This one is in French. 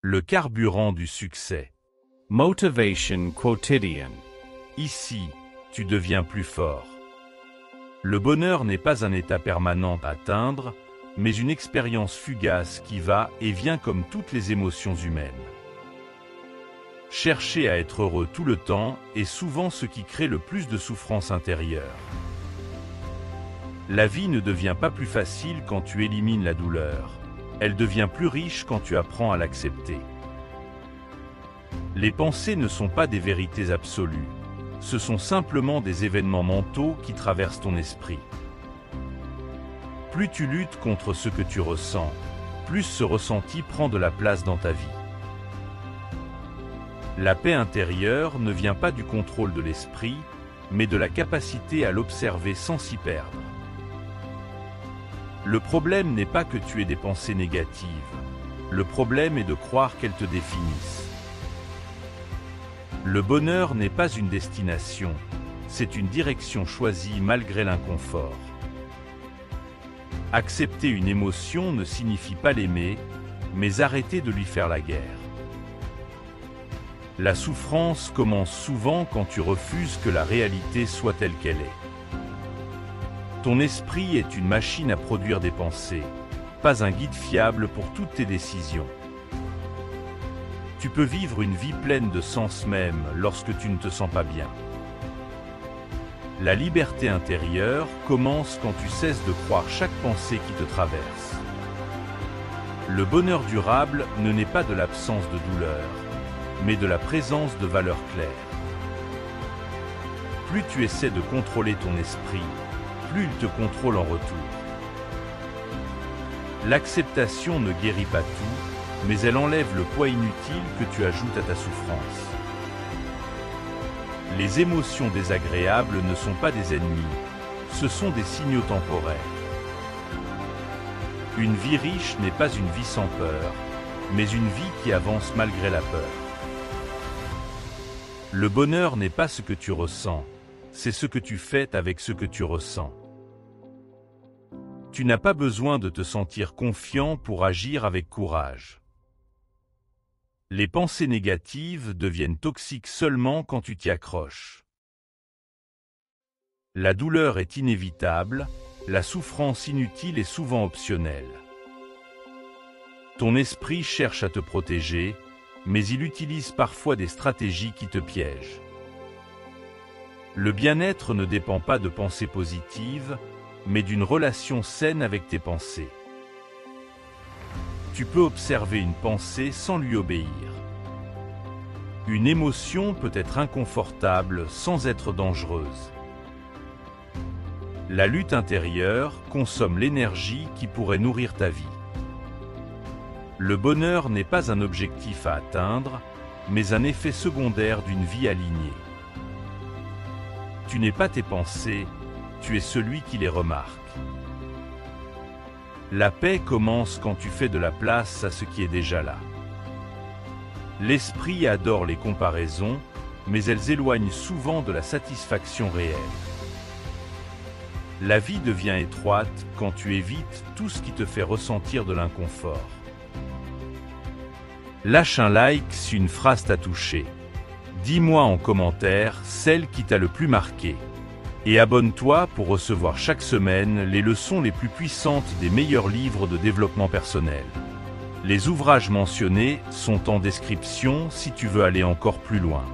Le carburant du succès. Motivation quotidian. Ici, tu deviens plus fort. Le bonheur n'est pas un état permanent à atteindre, mais une expérience fugace qui va et vient comme toutes les émotions humaines. Chercher à être heureux tout le temps est souvent ce qui crée le plus de souffrance intérieure. La vie ne devient pas plus facile quand tu élimines la douleur. Elle devient plus riche quand tu apprends à l'accepter. Les pensées ne sont pas des vérités absolues. Ce sont simplement des événements mentaux qui traversent ton esprit. Plus tu luttes contre ce que tu ressens, plus ce ressenti prend de la place dans ta vie. La paix intérieure ne vient pas du contrôle de l'esprit, mais de la capacité à l'observer sans s'y perdre. Le problème n'est pas que tu aies des pensées négatives. Le problème est de croire qu'elles te définissent. Le bonheur n'est pas une destination, c'est une direction choisie malgré l'inconfort. Accepter une émotion ne signifie pas l'aimer, mais arrêter de lui faire la guerre. La souffrance commence souvent quand tu refuses que la réalité soit telle qu'elle est. Ton esprit est une machine à produire des pensées, pas un guide fiable pour toutes tes décisions. Tu peux vivre une vie pleine de sens même lorsque tu ne te sens pas bien. La liberté intérieure commence quand tu cesses de croire chaque pensée qui te traverse. Le bonheur durable ne naît pas de l'absence de douleur, mais de la présence de valeurs claires. Plus tu essaies de contrôler ton esprit, plus il te contrôle en retour. L'acceptation ne guérit pas tout, mais elle enlève le poids inutile que tu ajoutes à ta souffrance. Les émotions désagréables ne sont pas des ennemis, ce sont des signaux temporaires. Une vie riche n'est pas une vie sans peur, mais une vie qui avance malgré la peur. Le bonheur n'est pas ce que tu ressens, c'est ce que tu fais avec ce que tu ressens. Tu n'as pas besoin de te sentir confiant pour agir avec courage. Les pensées négatives deviennent toxiques seulement quand tu t'y accroches. La douleur est inévitable, la souffrance inutile est souvent optionnelle. Ton esprit cherche à te protéger, mais il utilise parfois des stratégies qui te piègent. Le bien-être ne dépend pas de pensées positives, mais d'une relation saine avec tes pensées. Tu peux observer une pensée sans lui obéir. Une émotion peut être inconfortable sans être dangereuse. La lutte intérieure consomme l'énergie qui pourrait nourrir ta vie. Le bonheur n'est pas un objectif à atteindre, mais un effet secondaire d'une vie alignée. Tu n'es pas tes pensées, tu es celui qui les remarque. La paix commence quand tu fais de la place à ce qui est déjà là. L'esprit adore les comparaisons, mais elles éloignent souvent de la satisfaction réelle. La vie devient étroite quand tu évites tout ce qui te fait ressentir de l'inconfort. Lâche un like si une phrase t'a touché. Dis-moi en commentaire celle qui t'a le plus marqué. Et abonne-toi pour recevoir chaque semaine les leçons les plus puissantes des meilleurs livres de développement personnel. Les ouvrages mentionnés sont en description si tu veux aller encore plus loin.